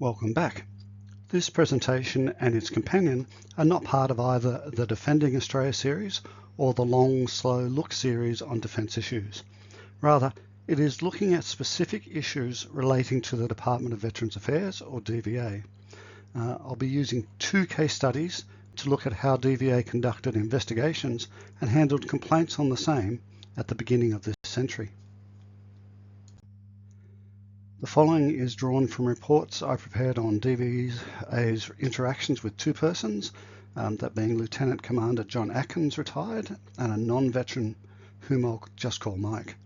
Welcome back. This presentation and its companion are not part of either the Defending Australia series or the Long, Slow Look series on defence issues. Rather, it is looking at specific issues relating to the Department of Veterans Affairs, or DVA. I'll be using two case studies to look at how DVA conducted investigations and handled complaints on the same at the beginning of this century. The following is drawn from reports I prepared on DVA's interactions with two persons, that being Lieutenant Commander John Atkins, retired, and a non-veteran whom I'll just call Mike.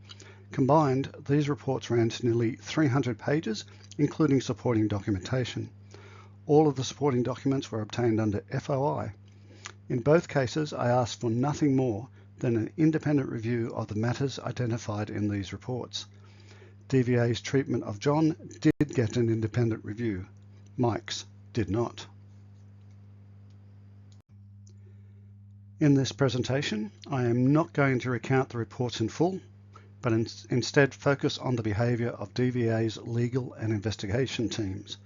Combined, these reports ran to nearly 300 pages, including supporting documentation. All of the supporting documents were obtained under FOI. In both cases, I asked for nothing more than an independent review of the matters identified in these reports. DVA's treatment of John did get an independent review. Mike's did not. In this presentation, I am not going to recount the reports in full, but instead focus on the behaviour of DVA's legal and investigation teams.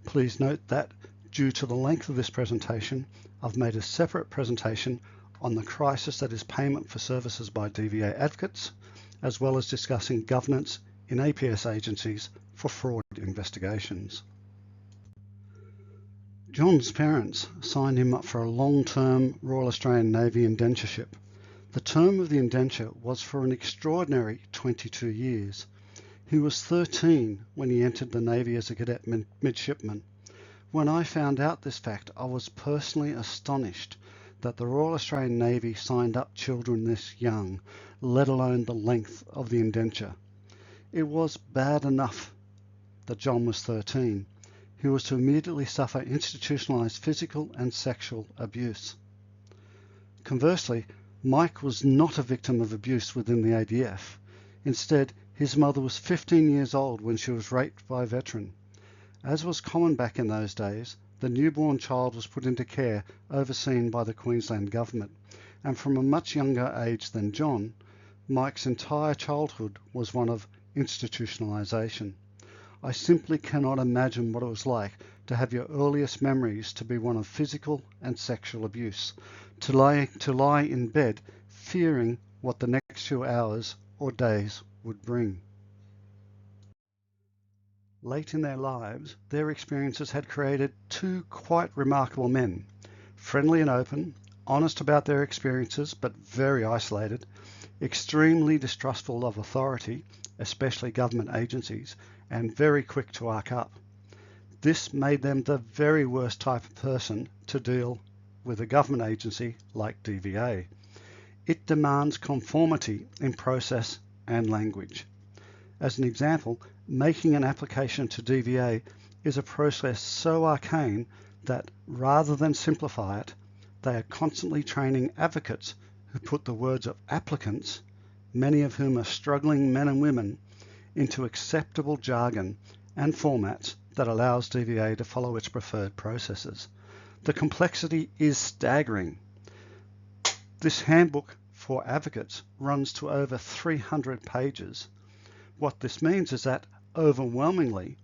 Please note that, due to the length of this presentation, I've made a separate presentation on the crisis that is payment for services by DVA advocates, as well as discussing governance in APS agencies for fraud investigations. John's parents signed him up for a long-term Royal Australian Navy indentureship. The term of the indenture was for an extraordinary 22 years. He was 13 when he entered the Navy as a cadet midshipman. When I found out this fact, I was personally astonished that the Royal Australian Navy signed up children this young, let alone the length of the indenture. It was bad enough that John was 13. He was to immediately suffer institutionalised physical and sexual abuse. Conversely, Mike was not a victim of abuse within the ADF. Instead, his mother was 15 years old when she was raped by a veteran. As was common back in those days, the newborn child was put into care overseen by the Queensland government, and from a much younger age than John, Mike's entire childhood was one of institutionalisation. I simply cannot imagine what it was like to have your earliest memories to be one of physical and sexual abuse, to lie in bed fearing what the next few hours or days would bring. Late in their lives, their experiences had created two quite remarkable men, friendly and open, honest about their experiences but very isolated, extremely distrustful of authority, especially government agencies, and very quick to arc up. This made them the very worst type of person to deal with a government agency like DVA. It demands conformity in process and language. As an example, making an application to DVA is a process so arcane that rather than simplify it, they are constantly training advocates who put the words of applicants, many of whom are struggling men and women, into acceptable jargon and formats that allows DVA to follow its preferred processes. The complexity is staggering. This handbook for advocates runs to over 300 pages. What this means is that, overwhelmingly,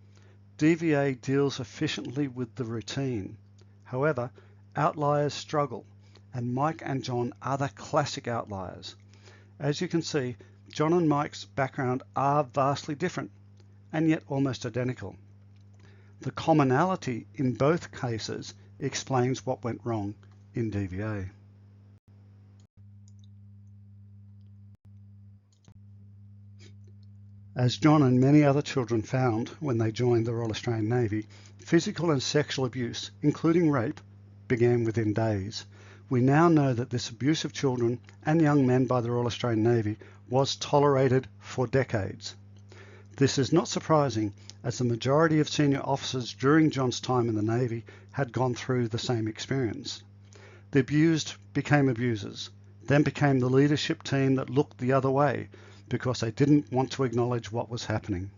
DVA deals efficiently with the routine. However, outliers struggle, and Mike and John are the classic outliers. As you can see, John and Mike's background are vastly different, and yet almost identical. The commonality in both cases explains what went wrong in DVA. As John and many other children found when they joined the Royal Australian Navy, physical and sexual abuse, including rape, began within days. We now know that this abuse of children and young men by the Royal Australian Navy was tolerated for decades. This is not surprising, as the majority of senior officers during John's time in the Navy had gone through the same experience. The abused became abusers, then became the leadership team that looked the other way because they didn't want to acknowledge what was happening.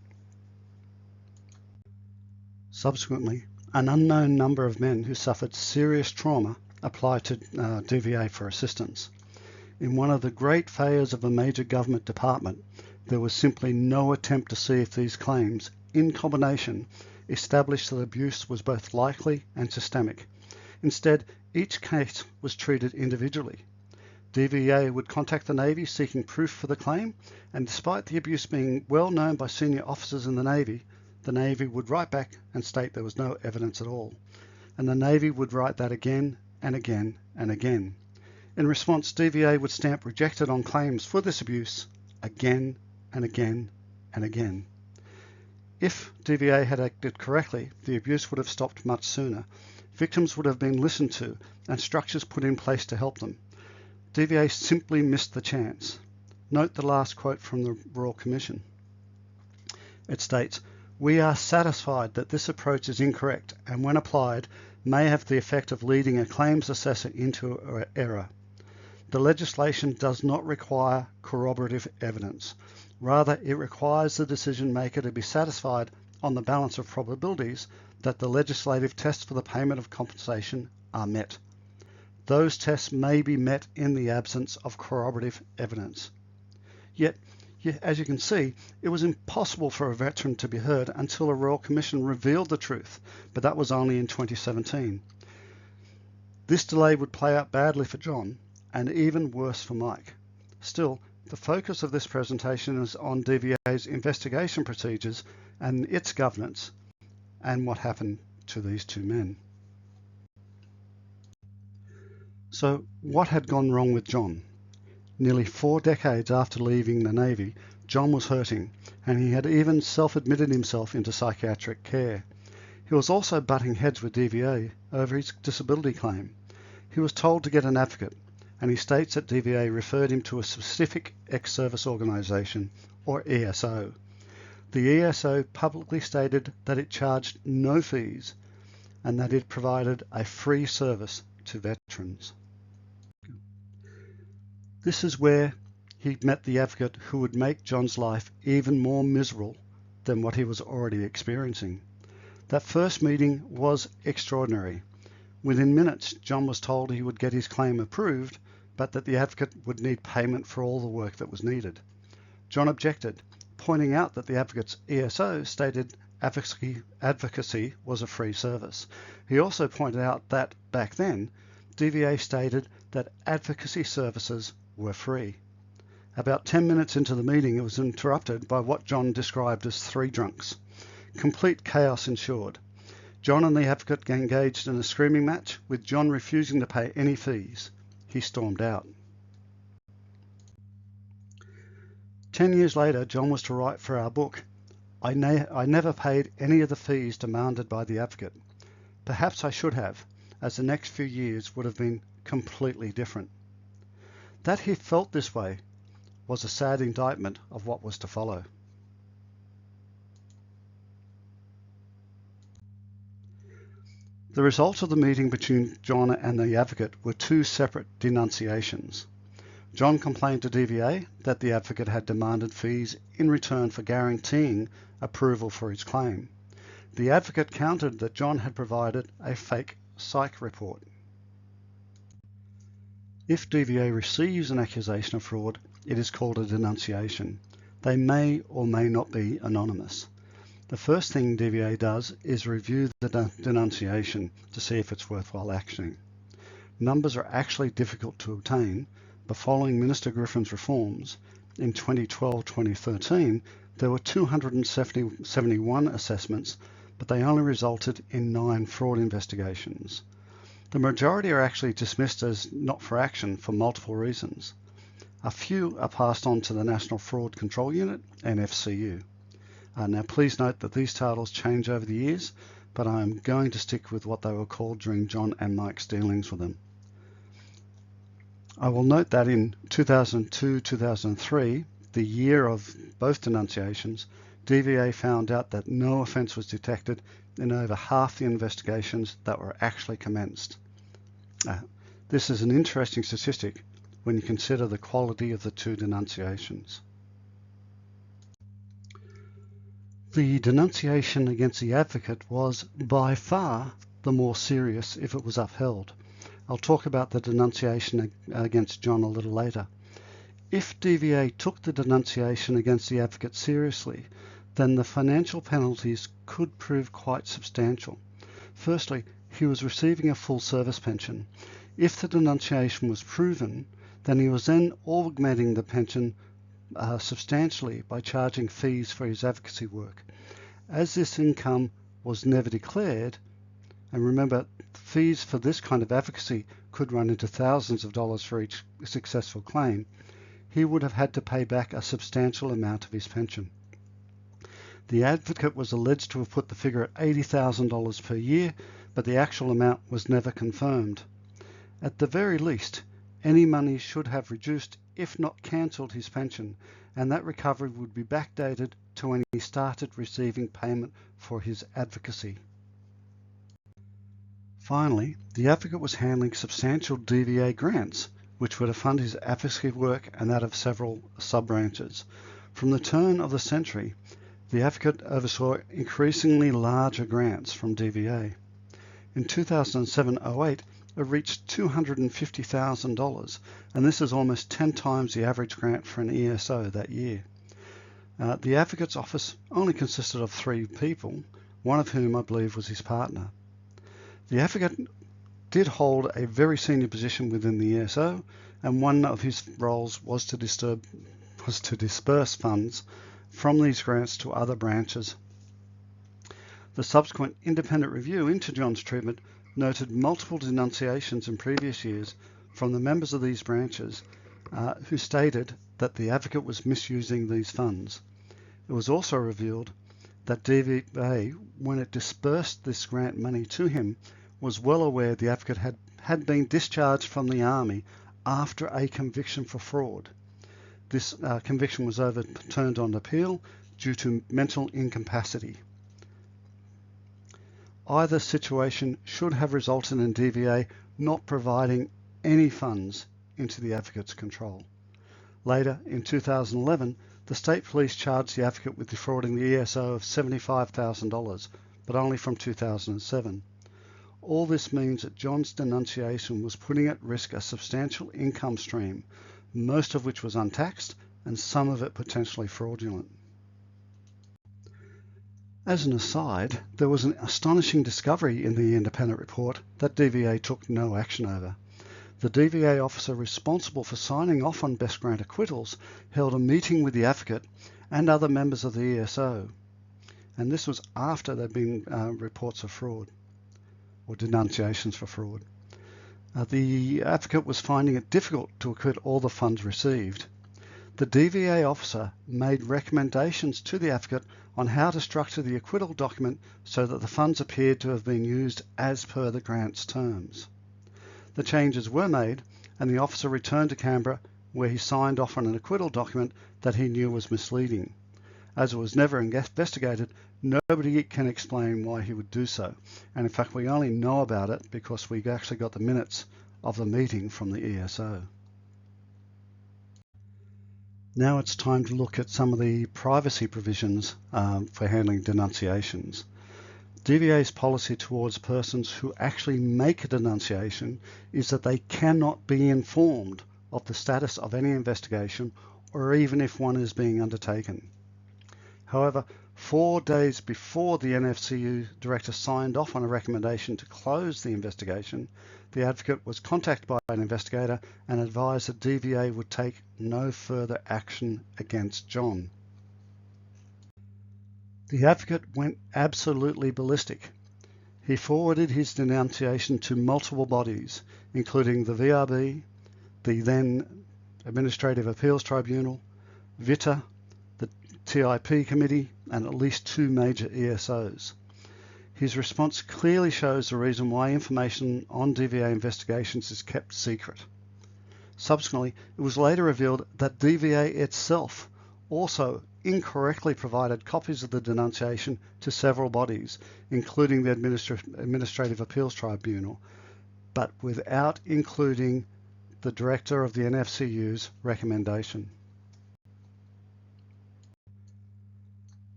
Subsequently, an unknown number of men who suffered serious trauma applied to DVA for assistance. In one of the great failures of a major government department, there was simply no attempt to see if these claims, in combination, established that abuse was both likely and systemic. Instead, each case was treated individually. DVA would contact the Navy seeking proof for the claim, and despite the abuse being well known by senior officers in the Navy would write back and state there was no evidence at all. And the Navy would write that again and again and again. In response, DVA would stamp rejected on claims for this abuse again and again and again. If DVA had acted correctly, the abuse would have stopped much sooner. Victims would have been listened to and structures put in place to help them. DVA simply missed the chance. Note the last quote from the Royal Commission. It states, "We are satisfied that this approach is incorrect and when applied may have the effect of leading a claims assessor into error. The legislation does not require corroborative evidence. Rather, it requires the decision maker to be satisfied on the balance of probabilities that the legislative tests for the payment of compensation are met. Those tests may be met in the absence of corroborative evidence." Yet, as you can see, it was impossible for a veteran to be heard until a Royal Commission revealed the truth, but that was only in 2017. This delay would play out badly for John, and even worse for Mike. Still, the focus of this presentation is on DVA's investigation procedures and its governance, and what happened to these two men. So, what had gone wrong with John? Nearly 4 decades after leaving the Navy, John was hurting, and he had even self-admitted himself into psychiatric care. He was also butting heads with DVA over his disability claim. He was told to get an advocate, and he states that DVA referred him to a specific ex-service organisation, or ESO. The ESO publicly stated that it charged no fees and that it provided a free service to veterans. This is where he met the advocate who would make John's life even more miserable than what he was already experiencing. That first meeting was extraordinary. Within minutes, John was told he would get his claim approved, but that the advocate would need payment for all the work that was needed. John objected, pointing out that the advocate's ESO stated advocacy was a free service. He also pointed out that, back then, DVA stated that advocacy services were free. About 10 minutes into the meeting, it was interrupted by what John described as 3 drunks. Complete chaos ensued. John and the advocate engaged in a screaming match, with John refusing to pay any fees. He stormed out. 10 years later, John was to write for our book, I never paid any of the fees demanded by the advocate. Perhaps I should have, as the next few years would have been completely different. That he felt this way was a sad indictment of what was to follow. The result of the meeting between John and the advocate were 2 separate denunciations. John complained to DVA that the advocate had demanded fees in return for guaranteeing approval for his claim. The advocate countered that John had provided a fake psych report. If DVA receives an accusation of fraud, it is called a denunciation. They may or may not be anonymous. The first thing DVA does is review the denunciation to see if it's worthwhile actioning. Numbers are actually difficult to obtain, but following Minister Griffin's reforms, in 2012-2013, there were 271 assessments, but they only resulted in 9 fraud investigations. The majority are actually dismissed as not for action for multiple reasons. A few are passed on to the National Fraud Control Unit, NFCU. Now please note that these titles change over the years, but I am going to stick with what they were called during John and Mike's dealings with them. I will note that in 2002-2003, the year of both denunciations, DVA found out that no offence was detected in over half the investigations that were actually commenced. This is an interesting statistic when you consider the quality of the 2 denunciations. The denunciation against the advocate was by far the more serious if it was upheld. I'll talk about the denunciation against John a little later. If DVA took the denunciation against the advocate seriously, then the financial penalties could prove quite substantial. Firstly, he was receiving a full service pension. If the denunciation was proven, then he was then augmenting the pension substantially by charging fees for his advocacy work. As this income was never declared, and remember, fees for this kind of advocacy could run into thousands of dollars for each successful claim, he would have had to pay back a substantial amount of his pension. The advocate was alleged to have put the figure at $80,000 per year, but the actual amount was never confirmed. At the very least, any money should have reduced, if not cancelled, his pension, and that recovery would be backdated to when he started receiving payment for his advocacy. Finally, the advocate was handling substantial DVA grants, which were to fund his advocacy work and that of several sub-branches. From the turn of the century, the advocate oversaw increasingly larger grants from DVA. In 2007-08, it reached $250,000, and this is almost 10 times the average grant for an ESO that year. The advocate's office only consisted of 3 people, one of whom I believe was his partner. The advocate did hold a very senior position within the ESO, and one of his roles was to disperse funds from these grants to other branches. The subsequent independent review into John's treatment noted multiple denunciations in previous years from the members of these branches who stated that the advocate was misusing these funds. It was also revealed that DVA, when it dispersed this grant money to him, was well aware the advocate had been discharged from the Army after a conviction for fraud. This conviction was overturned on appeal due to mental incapacity. Either situation should have resulted in DVA not providing any funds into the advocate's control. Later, in 2011, the state police charged the advocate with defrauding the ESO of $75,000, but only from 2007. All this means that John's denunciation was putting at risk a substantial income stream, most of which was untaxed and some of it potentially fraudulent. As an aside, there was an astonishing discovery in the independent report that DVA took no action over. The DVA officer responsible for signing off on best grant acquittals held a meeting with the advocate and other members of the ESO, and this was after there had been reports of fraud or denunciations for fraud. The advocate was finding it difficult to acquit all the funds received. The DVA officer made recommendations to the advocate on how to structure the acquittal document so that the funds appeared to have been used as per the grant's terms. The changes were made, and the officer returned to Canberra, where he signed off on an acquittal document that he knew was misleading. As it was never investigated, nobody can explain why he would do so, and in fact we only know about it because we actually got the minutes of the meeting from the ESO. Now it's time to look at some of the privacy provisions for handling denunciations. DVA's policy towards persons who actually make a denunciation is that they cannot be informed of the status of any investigation or even if one is being undertaken. However, 4 days before the NFCU director signed off on a recommendation to close the investigation, the advocate was contacted by an investigator and advised that DVA would take no further action against John. The advocate went absolutely ballistic. He forwarded his denunciation to multiple bodies, including the VRB, the then Administrative Appeals Tribunal, VITA, the TIP Committee, and at least 2 major ESOs. His response clearly shows the reason why information on DVA investigations is kept secret. Subsequently, it was later revealed that DVA itself also incorrectly provided copies of the denunciation to several bodies, including the Administrative Appeals Tribunal, but without including the director of the NFCU's recommendation.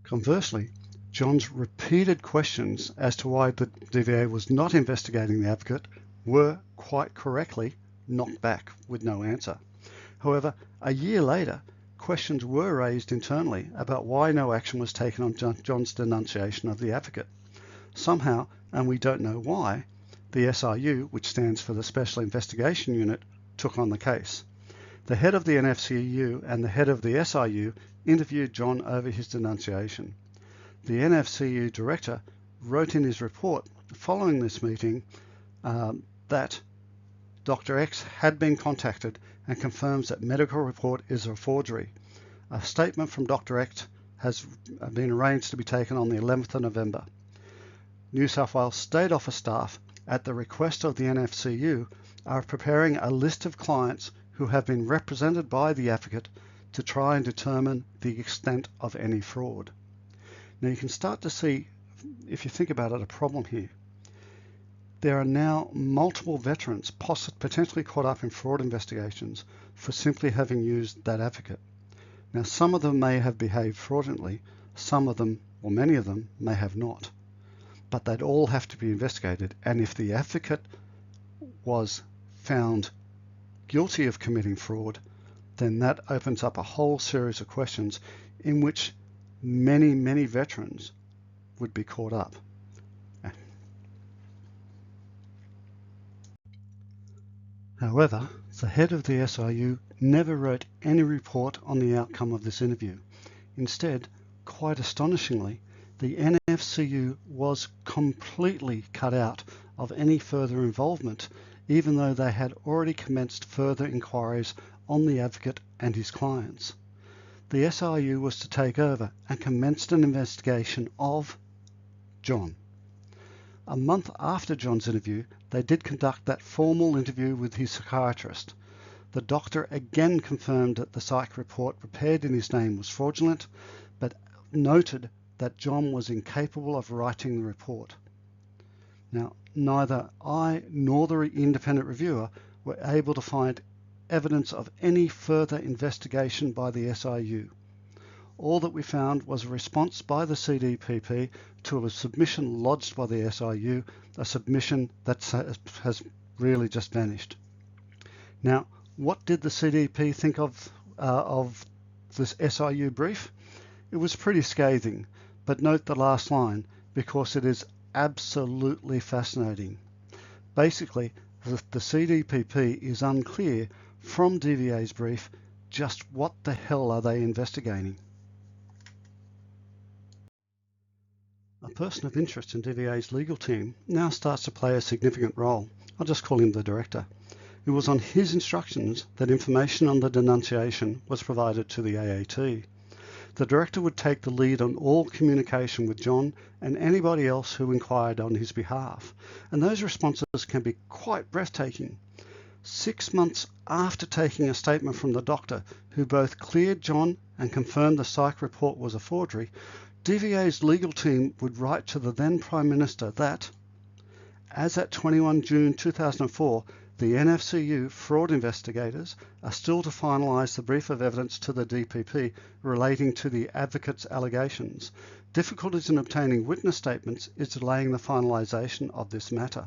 Conversely, John's repeated questions as to why the DVA was not investigating the advocate were, quite correctly, knocked back with no answer. However, a year later, questions were raised internally about why no action was taken on John's denunciation of the advocate. Somehow, and we don't know why, the SRU, which stands for the Special Investigation Unit, took on the case. The head of the NFCU and the head of the SRU interviewed John over his denunciation. The NFCU director wrote in his report following this meeting that Dr. X had been contacted and confirms that medical report is a forgery. A statement from Dr. X has been arranged to be taken on the 11th of November. New South Wales State Office staff, at the request of the NFCU, are preparing a list of clients who have been represented by the advocate to try and determine the extent of any fraud. Now you can start to see, if you think about it, a problem here. There are now multiple veterans potentially caught up in fraud investigations for simply having used that advocate. Now some of them may have behaved fraudulently, some of them, or many of them, may have not. But they'd all have to be investigated, and if the advocate was found guilty of committing fraud, then that opens up a whole series of questions in which many veterans would be caught up. However, the head of the SRU never wrote any report on the outcome of this interview. Instead, quite astonishingly, the NFCU was completely cut out of any further involvement, even though they had already commenced further inquiries on the advocate and his clients. The SRU was to take over and commenced an investigation of John. A month after John's interview, they did conduct that formal interview with his psychiatrist. The doctor again confirmed that the psych report prepared in his name was fraudulent, but noted that John was incapable of writing the report. Now, neither I nor the independent reviewer were able to find evidence of any further investigation by the SRU. All that we found was a response by the CDPP to a submission lodged by the SRU, a submission that has really just vanished. Now, what did the CDP think of this SRU brief? It was pretty scathing, but note the last line because it is absolutely fascinating. Basically, the CDPP is unclear from DVA's brief just what the hell are they investigating. A person of interest in DVA's legal team now starts to play a significant role. I'll just call him the director. It was on his instructions that information on the denunciation was provided to the AAT. The director would take the lead on all communication with John and anybody else who inquired on his behalf, and those responses can be quite breathtaking. 6 months after taking a statement from the doctor, who both cleared John and confirmed the psych report was a forgery, DVA's legal team would write to the then Prime Minister that, as at 21 June 2004, the NFCU fraud investigators are still to finalise the brief of evidence to the DPP relating to the advocate's allegations. Difficulties in obtaining witness statements is delaying the finalisation of this matter.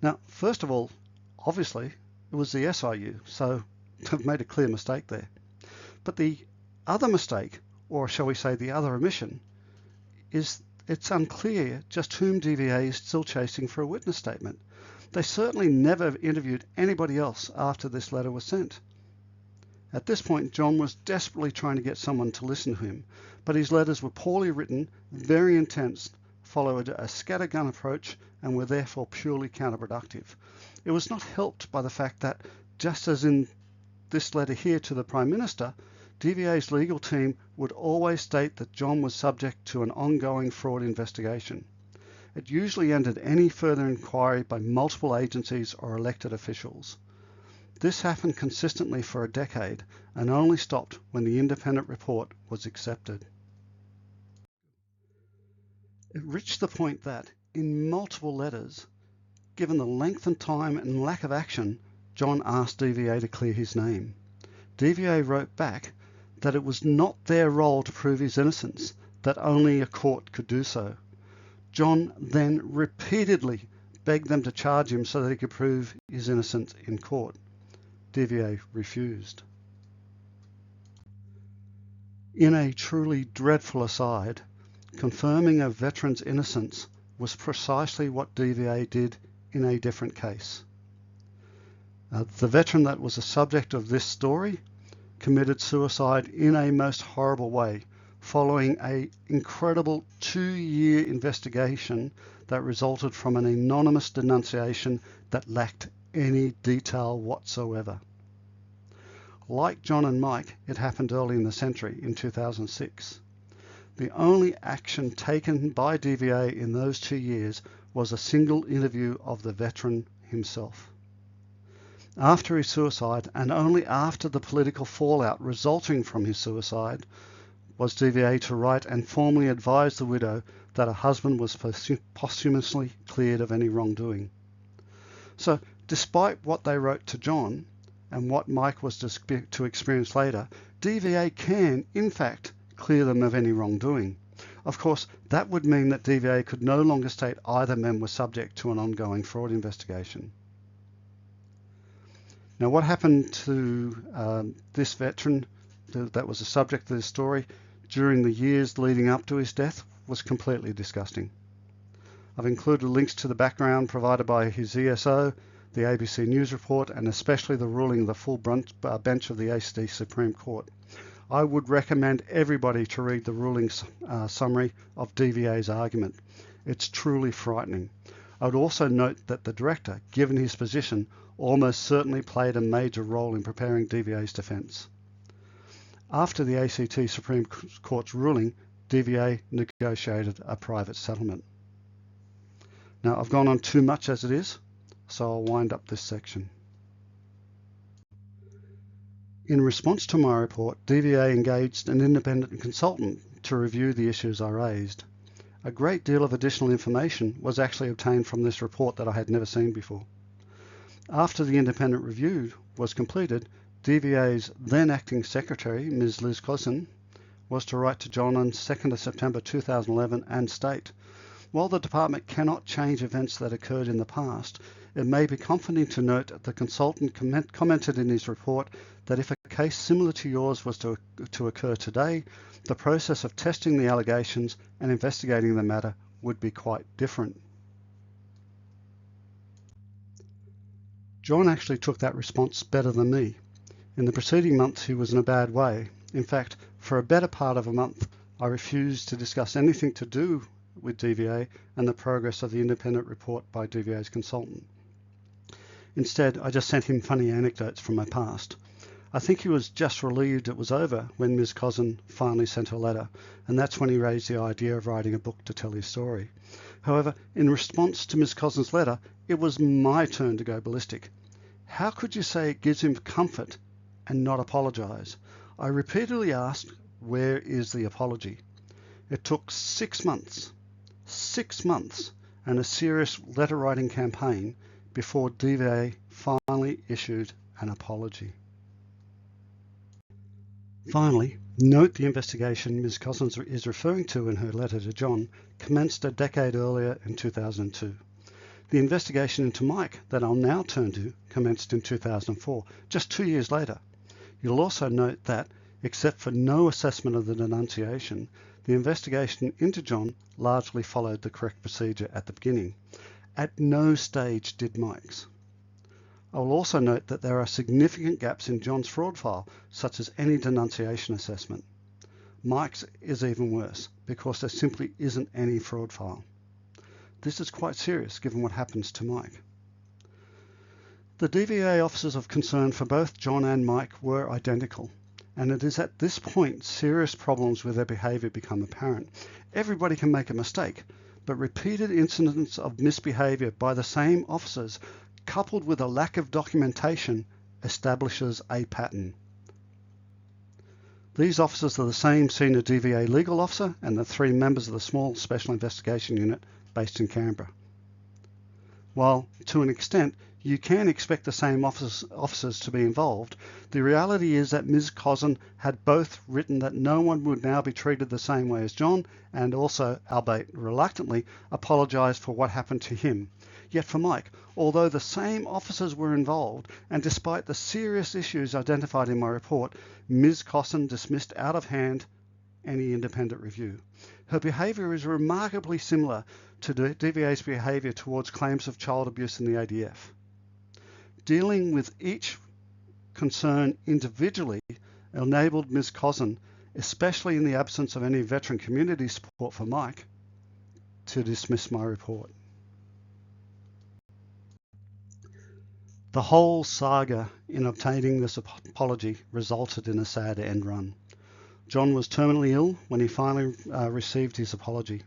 Now, first of all, obviously, it was the SRU, so they've made a clear mistake there. But the other mistake, or shall we say the other omission, is it's unclear just whom DVA is still chasing for a witness statement. They certainly never interviewed anybody else after this letter was sent. At this point, John was desperately trying to get someone to listen to him, but his letters were poorly written, very intense, followed a scattergun approach, and were therefore purely counterproductive. It was not helped by the fact that, just as in this letter here to the Prime Minister, DVA's legal team would always state that John was subject to an ongoing fraud investigation. It usually ended any further inquiry by multiple agencies or elected officials. This happened consistently for a decade and only stopped when the independent report was accepted. It reached the point that, in multiple letters, given the length and time and lack of action, John asked DVA to clear his name. DVA wrote back that it was not their role to prove his innocence, that only a court could do so. John then repeatedly begged them to charge him so that he could prove his innocence in court. DVA refused. In a truly dreadful aside, confirming a veteran's innocence was precisely what DVA did in a different case. The veteran that was the subject of this story committed suicide in a most horrible way, following an incredible 2-year investigation that resulted from an anonymous denunciation that lacked any detail whatsoever. Like John and Mike, it happened early in the century, in 2006. The only action taken by DVA in those 2 years was a single interview of the veteran himself. After his suicide, and only after the political fallout resulting from his suicide, was DVA to write and formally advise the widow that her husband was posthumously cleared of any wrongdoing. So, despite what they wrote to John, and what Mike was to experience later, DVA can, in fact, clear them of any wrongdoing. Of course, that would mean that DVA could no longer state either men were subject to an ongoing fraud investigation. Now, what happened to this veteran that was the subject of this story during the years leading up to his death was completely disgusting. I've included links to the background provided by his ESO, the ABC News report, and especially the ruling of the full bench of the ACT Supreme Court. I would recommend everybody to read the ruling summary of DVA's argument. It's truly frightening. I would also note that the director, given his position, almost certainly played a major role in preparing DVA's defence. After the ACT Supreme Court's ruling, DVA negotiated a private settlement. Now, I've gone on too much as it is, so I'll wind up this section. In response to my report, DVA engaged an independent consultant to review the issues I raised. A great deal of additional information was actually obtained from this report that I had never seen before. After the independent review was completed, DVA's then acting secretary, Ms. Liz Cousin, was to write to John on 2nd of September 2011 and state, while the department cannot change events that occurred in the past, it may be comforting to note that the consultant commented in his report that if a case similar to yours was to occur today, the process of testing the allegations and investigating the matter would be quite different. John actually took that response better than me. In the preceding months, he was in a bad way. In fact, for a better part of a month, I refused to discuss anything to do with DVA and the progress of the independent report by DVA's consultant. Instead, I just sent him funny anecdotes from my past. I think he was just relieved it was over when Ms. Cousin finally sent her letter, and that's when he raised the idea of writing a book to tell his story. However, in response to Ms. Cousin's letter, it was my turn to go ballistic. How could you say it gives him comfort and not apologise? I repeatedly asked, where is the apology? It took 6 months, and a serious letter writing campaign before DVA finally issued an apology. Finally, note the investigation Ms. Cousins is referring to in her letter to John commenced a decade earlier in 2002. The investigation into Mike that I'll now turn to commenced in 2004, just 2 years later. You'll also note that, except for no assessment of the denunciation, the investigation into John largely followed the correct procedure at the beginning. At no stage did Mike's. I will also note that there are significant gaps in John's fraud file, such as any denunciation assessment. Mike's is even worse, because there simply isn't any fraud file. This is quite serious given what happens to Mike. The DVA officers of concern for both John and Mike were identical, and it is at this point serious problems with their behaviour become apparent. Everybody can make a mistake, but repeated incidents of misbehaviour by the same officers, coupled with a lack of documentation, establishes a pattern. These officers are the same senior DVA legal officer and the 3 members of the small special investigation unit based in Canberra. While, to an extent, you can expect the same officers to be involved, the reality is that Ms. Cousin had both written that no one would now be treated the same way as John, and also, albeit reluctantly, apologised for what happened to him. Yet for Mike, although the same officers were involved, and despite the serious issues identified in my report, Ms. Cousin dismissed out of hand any independent review. Her behaviour is remarkably similar to the DVA's behaviour towards claims of child abuse in the ADF. Dealing with each concern individually enabled Ms. Cozen, especially in the absence of any veteran community support for Mike, to dismiss my report. The whole saga in obtaining this apology resulted in a sad end run. John was terminally ill when he finally received his apology.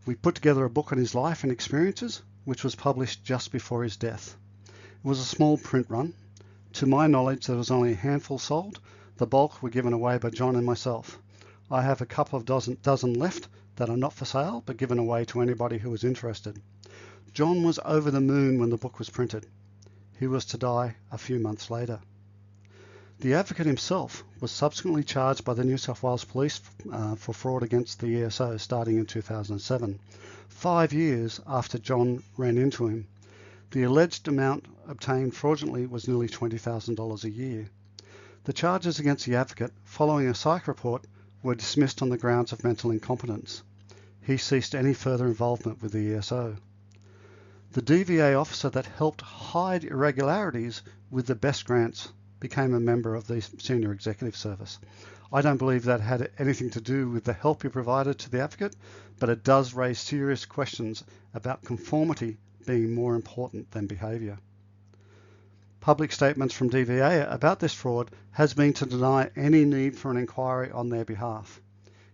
We put together a book on his life and experiences, which was published just before his death. It was a small print run. To my knowledge, there was only a handful sold. The bulk were given away by John and myself. I have a couple of dozen left that are not for sale, but given away to anybody who was interested. John was over the moon when the book was printed. He was to die a few months later. The advocate himself was subsequently charged by the New South Wales Police for fraud against the ESO starting in 2007, 5 years after John ran into him. The alleged amount obtained fraudulently was nearly $20,000 a year. The charges against the advocate, following a psych report, were dismissed on the grounds of mental incompetence. He ceased any further involvement with the ESO. The DVA officer that helped hide irregularities with the best grants became a member of the senior executive service. I don't believe that had anything to do with the help he provided to the advocate, but it does raise serious questions about conformity being more important than behaviour. Public statements from DVA about this fraud has been to deny any need for an inquiry on their behalf.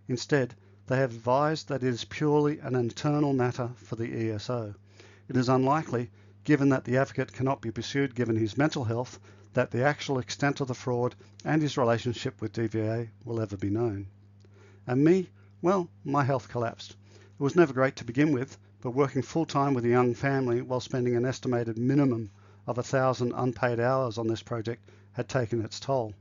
Instead, they have advised that it is purely an internal matter for the ESO. It is unlikely, given that the advocate cannot be pursued given his mental health, that the actual extent of the fraud and his relationship with DVA will ever be known. And me, well, my health collapsed. It was never great to begin with, but working full-time with a young family while spending an estimated minimum of 1,000 unpaid hours on this project had taken its toll.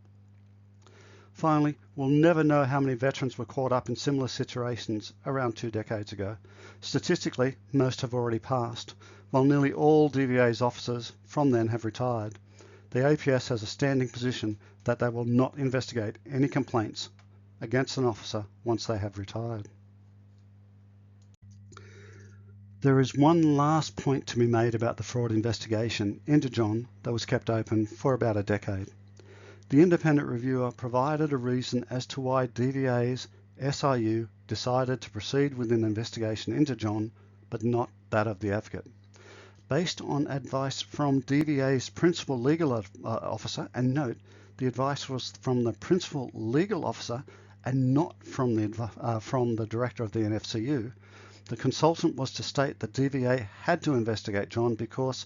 Finally, we'll never know how many veterans were caught up in similar situations around 2 decades ago. Statistically, most have already passed, while nearly all DVA's officers from then have retired. The APS has a standing position that they will not investigate any complaints against an officer once they have retired. There is one last point to be made about the fraud investigation into John that was kept open for about a decade. The independent reviewer provided a reason as to why DVA's SIU decided to proceed with an investigation into John, but not that of the advocate. Based on advice from DVA's principal legal officer, and note, the advice was from the principal legal officer and not from the director of the NFCU, the consultant was to state that DVA had to investigate John because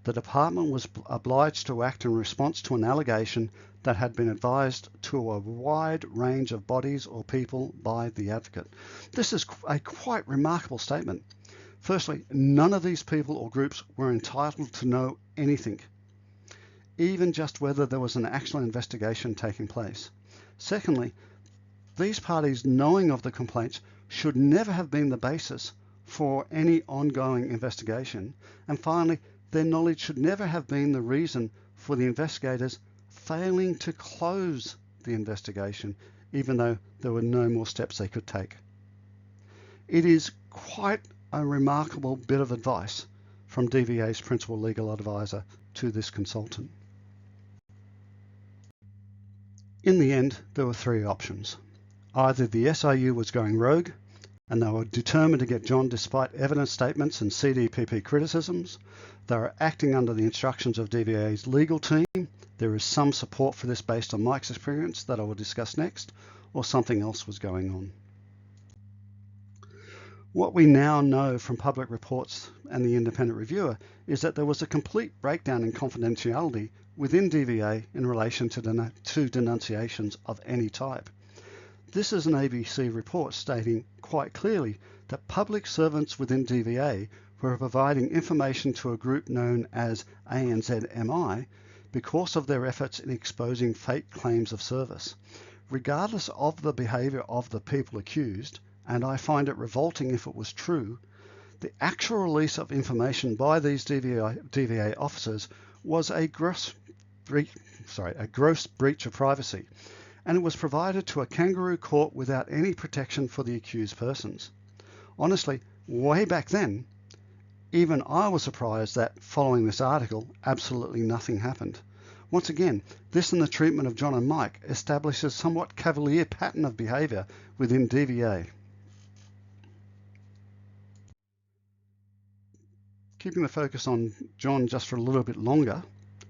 the department was obliged to act in response to an allegation that had been advised to a wide range of bodies or people by the advocate. This is a quite remarkable statement. Firstly, none of these people or groups were entitled to know anything, even just whether there was an actual investigation taking place. Secondly, these parties knowing of the complaints should never have been the basis for any ongoing investigation. And finally, their knowledge should never have been the reason for the investigators failing to close the investigation, even though there were no more steps they could take. It is quite a remarkable bit of advice from DVA's principal legal advisor to this consultant. In the end, there were 3 options. Either the SIU was going rogue, and they were determined to get John despite evidence statements and CDPP criticisms. They were acting under the instructions of DVA's legal team. There is some support for this based on Mike's experience that I will discuss next, or something else was going on. What we now know from public reports and the independent reviewer is that there was a complete breakdown in confidentiality within DVA in relation to denunciations of any type. This is an ABC report stating quite clearly that public servants within DVA were providing information to a group known as ANZMI because of their efforts in exposing fake claims of service. Regardless of the behaviour of the people accused, and I find it revolting if it was true, the actual release of information by these DVA officers was a gross breach of privacy, and it was provided to a kangaroo court without any protection for the accused persons. Honestly, way back then, even I was surprised that, following this article, absolutely nothing happened. Once again, this and the treatment of John and Mike establishes a somewhat cavalier pattern of behaviour within DVA. Keeping the focus on John just for a little bit longer,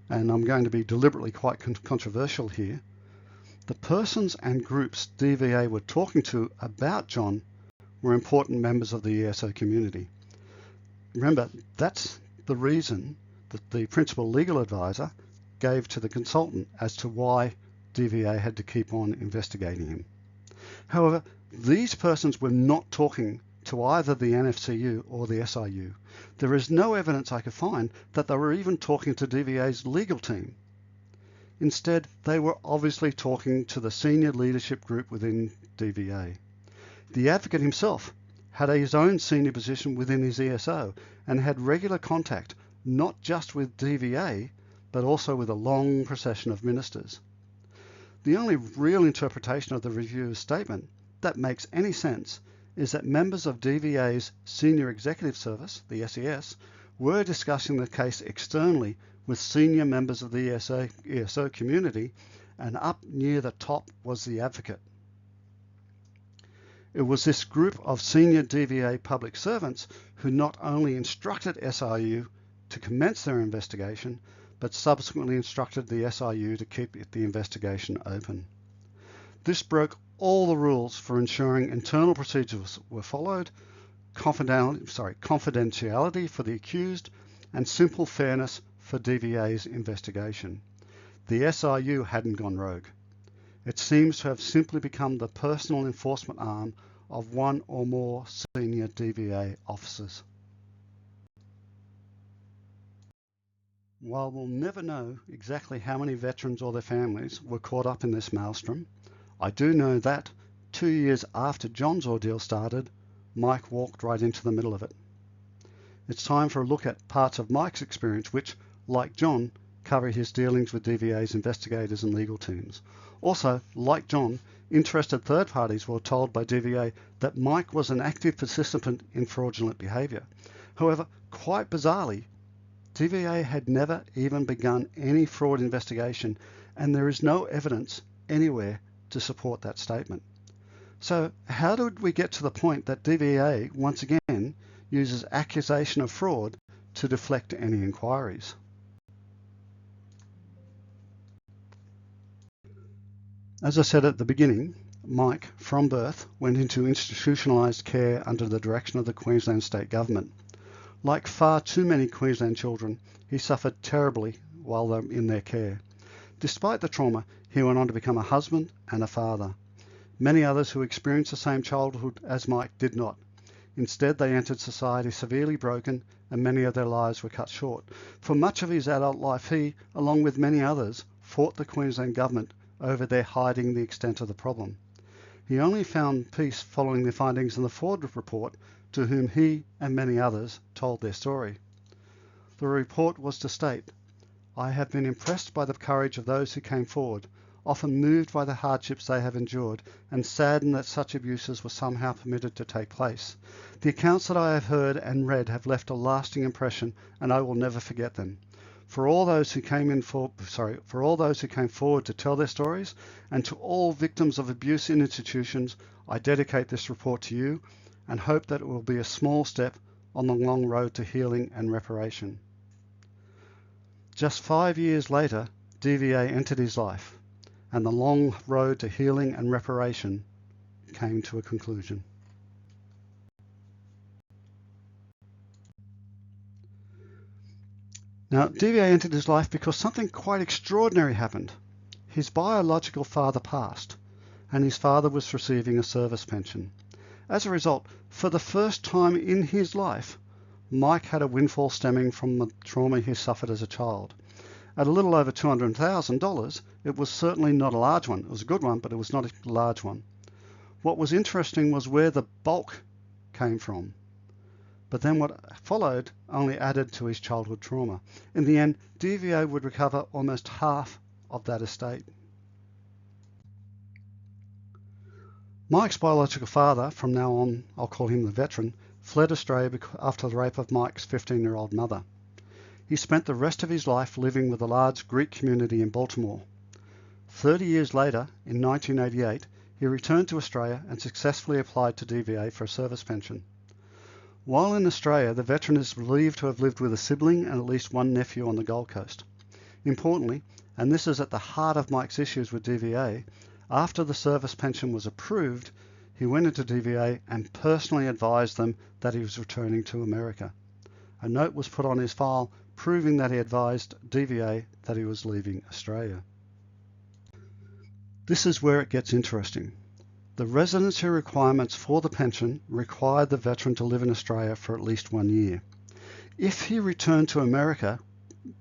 and I'm going to be deliberately quite controversial here, the persons and groups DVA were talking to about John were important members of the ESO community. Remember, that's the reason that the principal legal advisor gave to the consultant as to why DVA had to keep on investigating him. However, these persons were not talking to either the NFCU or the SIU. There is no evidence I could find that they were even talking to DVA's legal team. Instead, they were obviously talking to the senior leadership group within DVA. The advocate himself had his own senior position within his ESO and had regular contact not just with DVA, but also with a long procession of ministers. The only real interpretation of the review's statement that makes any sense is that members of DVA's Senior Executive Service, the SES, were discussing the case externally with senior members of the ESO community, and up near the top was the advocate. It was this group of senior DVA public servants who not only instructed SIU to commence their investigation, but subsequently instructed the SIU to keep the investigation open. This broke all the rules for ensuring internal procedures were followed, confidentiality for the accused, and simple fairness for DVA's investigation. The SIU hadn't gone rogue. It seems to have simply become the personal enforcement arm of one or more senior DVA officers. While we'll never know exactly how many veterans or their families were caught up in this maelstrom, I do know that 2 years after John's ordeal started, Mike walked right into the middle of it. It's time for a look at parts of Mike's experience which, like John, cover his dealings with DVA's investigators and legal teams. Also, like John, interested third parties were told by DVA that Mike was an active participant in fraudulent behaviour. However, quite bizarrely, DVA had never even begun any fraud investigation, and there is no evidence anywhere to support that statement. So how did we get to the point that DVA once again uses accusation of fraud to deflect any inquiries? As I said at the beginning, Mike, from birth, went into institutionalised care under the direction of the Queensland State Government. Like far too many Queensland children, he suffered terribly while in their care. Despite the trauma, he went on to become a husband and a father. Many others who experienced the same childhood as Mike did not. Instead, they entered society severely broken, and many of their lives were cut short. For much of his adult life, he, along with many others, fought the Queensland Government over their hiding the extent of the problem. He only found peace following the findings in the Ford report, to whom he and many others told their story. The report was to state, "I have been impressed by the courage of those who came forward, often moved by the hardships they have endured, and saddened that such abuses were somehow permitted to take place. The accounts that I have heard and read have left a lasting impression, and I will never forget them. For all those who came forward to tell their stories, and to all victims of abuse in institutions, I dedicate this report to you, and hope that it will be a small step on the long road to healing and reparation." Just 5 years later, DVA entered his life, and the long road to healing and reparation came to a conclusion. Now, DVA entered his life because something quite extraordinary happened. His biological father passed, and his father was receiving a service pension. As a result, for the first time in his life, Mike had a windfall stemming from the trauma he suffered as a child. At a little over $200,000, it was certainly not a large one. It was a good one, but it was not a large one. What was interesting was where the bulk came from. But then what followed only added to his childhood trauma. In the end, DVA would recover almost half of that estate. Mike's biological father, from now on I'll call him the veteran, fled Australia after the rape of Mike's 15-year-old mother. He spent the rest of his life living with a large Greek community in Baltimore. 30 years later, in 1988, he returned to Australia and successfully applied to DVA for a service pension. While in Australia, the veteran is believed to have lived with a sibling and at least one nephew on the Gold Coast. Importantly, and this is at the heart of Mike's issues with DVA, after the service pension was approved, he went into DVA and personally advised them that he was returning to America. A note was put on his file proving that he advised DVA that he was leaving Australia. This is where it gets interesting. The residency requirements for the pension required the veteran to live in Australia for at least 1 year. If he returned to America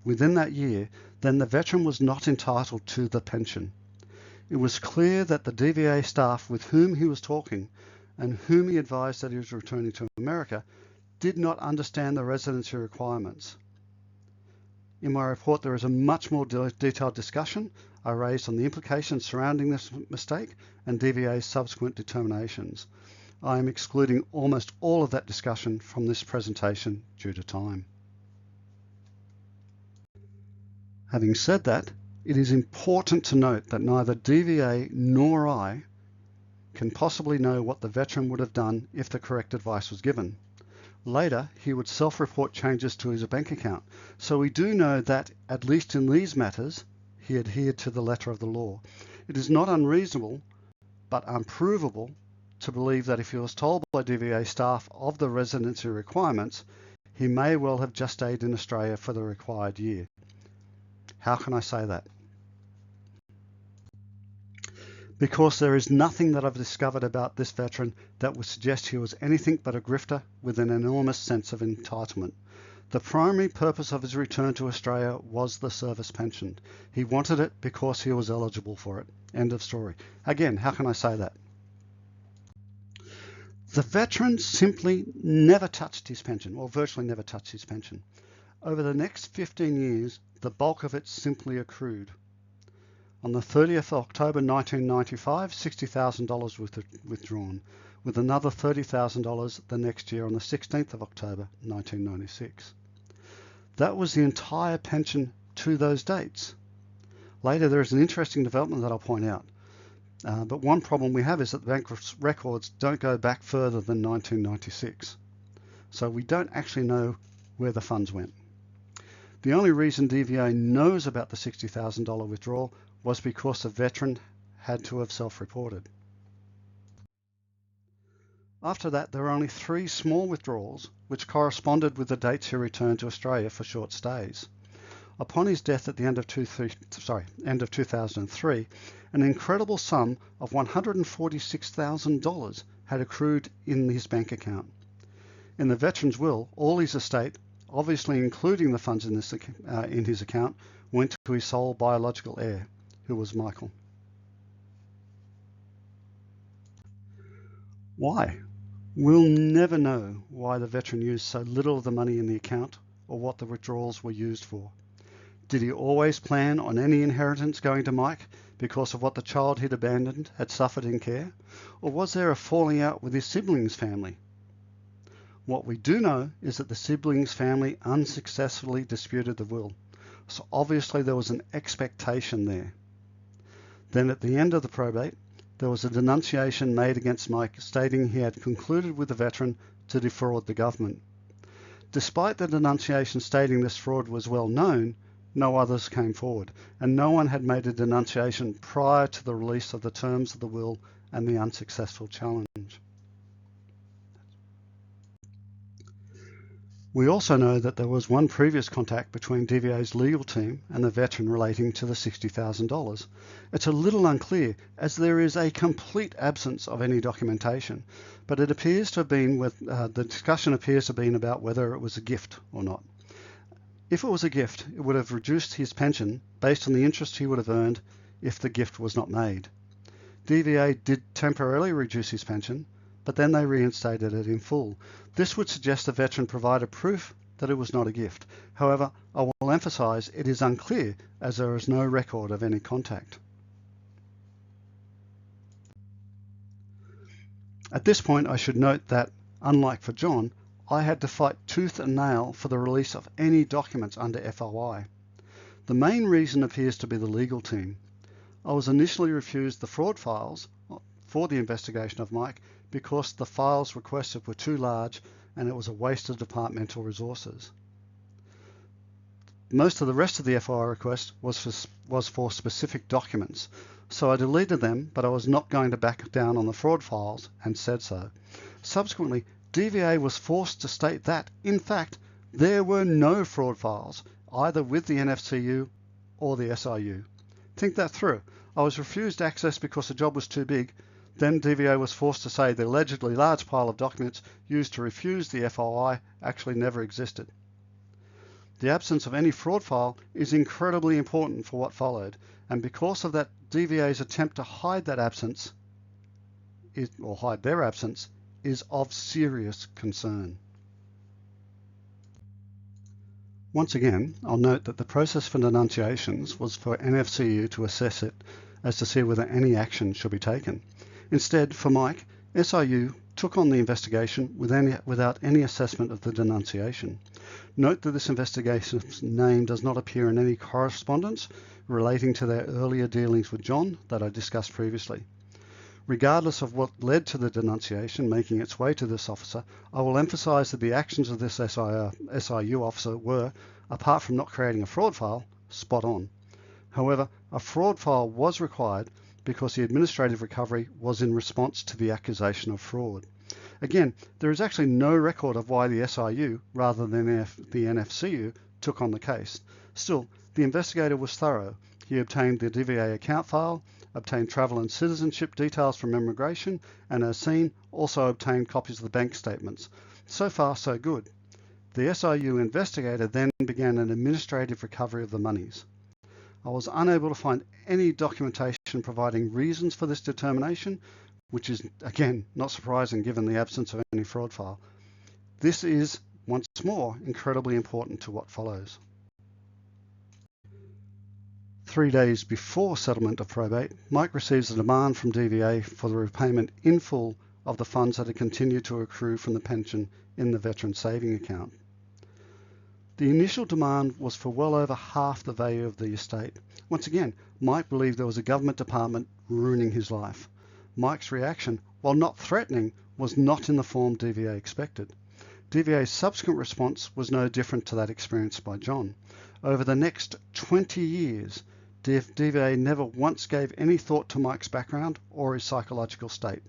within that year, then the veteran was not entitled to the pension. It was clear that the DVA staff with whom he was talking and whom he advised that he was returning to America did not understand the residency requirements. In my report, there is a much more detailed discussion I raised on the implications surrounding this mistake and DVA's subsequent determinations. I am excluding almost all of that discussion from this presentation due to time. Having said that, it is important to note that neither DVA nor I can possibly know what the veteran would have done if the correct advice was given. Later, he would self-report changes to his bank account, so we do know that, at least in these matters, he adhered to the letter of the law. It is not unreasonable, but unprovable, to believe that if he was told by DVA staff of the residency requirements, he may well have just stayed in Australia for the required year. How can I say that? Because there is nothing that I've discovered about this veteran that would suggest he was anything but a grifter with an enormous sense of entitlement. The primary purpose of his return to Australia was the service pension. He wanted it because he was eligible for it. End of story. Again, how can I say that? The veteran simply never touched his pension, or virtually never touched his pension. Over the next 15 years, the bulk of it simply accrued. On the 30th of October 1995, $60,000 was withdrawn, with another $30,000 the next year on the 16th of October 1996. That was the entire pension to those dates. Later, there is an interesting development that I'll point out. But one problem we have is that the bank records don't go back further than 1996. So we don't actually know where the funds went. The only reason DVA knows about the $60,000 withdrawal was because the veteran had to have self-reported. After that, there were only 3 small withdrawals, which corresponded with the dates he returned to Australia for short stays. Upon his death at the end of 2003, an incredible sum of $146,000 had accrued in his bank account. In the veteran's will, all his estate, obviously including the funds in his account, went to his sole biological heir, who was Michael. Why? We'll never know why the veteran used so little of the money in the account or what the withdrawals were used for. Did he always plan on any inheritance going to Mike because of what the child he'd abandoned had suffered in care? Or was there a falling out with his siblings' family? What we do know is that the siblings' family unsuccessfully disputed the will, so obviously there was an expectation there. Then at the end of the probate, there was a denunciation made against Mike stating he had concluded with the veteran to defraud the government. Despite the denunciation stating this fraud was well known, no others came forward, and no one had made a denunciation prior to the release of the terms of the will and the unsuccessful challenge. We also know that there was one previous contact between DVA's legal team and the veteran relating to the $60,000. It's a little unclear as there is a complete absence of any documentation, but it appears to have been the discussion appears to have been about whether it was a gift or not. If it was a gift, it would have reduced his pension based on the interest he would have earned if the gift was not made. DVA did temporarily reduce his pension, but then they reinstated it in full. This would suggest the veteran provided proof that it was not a gift. However, I will emphasise it is unclear as there is no record of any contact. At this point, I should note that, unlike for John, I had to fight tooth and nail for the release of any documents under FOI. The main reason appears to be the legal team. I was initially refused the fraud files for the investigation of Mike because the files requested were too large and it was a waste of departmental resources. Most of the rest of the FOI request was for specific documents, so I deleted them, but I was not going to back down on the fraud files and said so. Subsequently, DVA was forced to state that, in fact, there were no fraud files, either with the NFCU or the SIU. Think that through. I was refused access because the job was too big. Then DVA was forced to say the allegedly large pile of documents used to refuse the FOI actually never existed. The absence of any fraud file is incredibly important for what followed, and because of that, DVA's attempt to hide that absence, or hide their absence, is of serious concern. Once again, I'll note that the process for denunciations was for NFCU to assess it as to see whether any action should be taken. Instead, for Mike, SIU took on the investigation without any assessment of the denunciation. Note that this investigation's name does not appear in any correspondence relating to their earlier dealings with John that I discussed previously. Regardless of what led to the denunciation making its way to this officer, I will emphasise that the actions of this SIU officer were, apart from not creating a fraud file, spot on. However, a fraud file was required because the administrative recovery was in response to the accusation of fraud. Again, there is actually no record of why the SIU, rather than the NFCU, took on the case. Still, the investigator was thorough. He obtained the DVA account file, obtained travel and citizenship details from immigration, and as seen, also obtained copies of the bank statements. So far, so good. The SIU investigator then began an administrative recovery of the monies. I was unable to find any documentation providing reasons for this determination, which is, again, not surprising given the absence of any fraud file. This is, once more, incredibly important to what follows. 3 days before settlement of probate, Mike receives a demand from DVA for the repayment in full of the funds that had continued to accrue from the pension in the veteran saving account. The initial demand was for well over half the value of the estate. Once again, Mike believed there was a government department ruining his life. Mike's reaction, while not threatening, was not in the form DVA expected. DVA's subsequent response was no different to that experienced by John. Over the next 20 years, DVA never once gave any thought to Mike's background or his psychological state.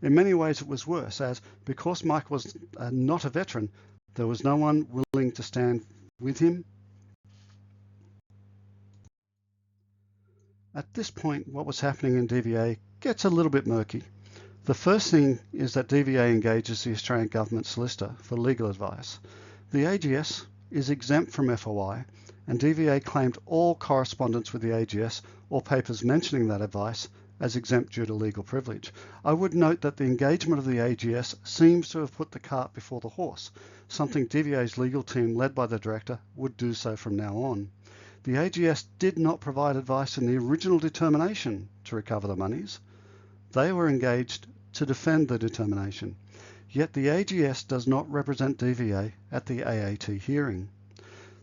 In many ways it was worse, as because Mike was not a veteran, there was no one willing to stand with him. At this point, what was happening in DVA gets a little bit murky. The first thing is that DVA engages the Australian Government Solicitor for legal advice. The AGS is exempt from FOI, and DVA claimed all correspondence with the AGS or papers mentioning that advice as exempt due to legal privilege. I would note that the engagement of the AGS seems to have put the cart before the horse, something DVA's legal team led by the director would do so from now on. The AGS did not provide advice in the original determination to recover the monies. They were engaged to defend the determination, yet the AGS does not represent DVA at the AAT hearing.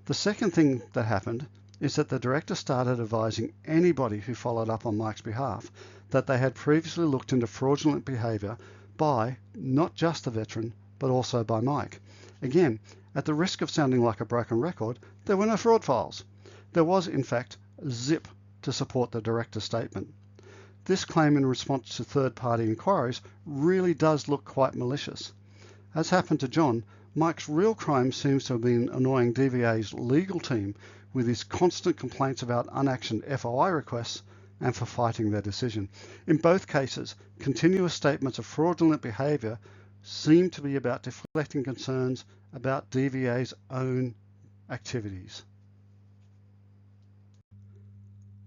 The second thing that happened is that the director started advising anybody who followed up on Mike's behalf that they had previously looked into fraudulent behaviour by not just the veteran, but also by Mike. Again, at the risk of sounding like a broken record, there were no fraud files. There was, in fact, zip to support the director's statement. This claim in response to third-party inquiries really does look quite malicious. As happened to John, Mike's real crime seems to have been annoying DVA's legal team with his constant complaints about unactioned FOI requests and for fighting their decision. In both cases, continuous statements of fraudulent behaviour seem to be about deflecting concerns about DVA's own activities.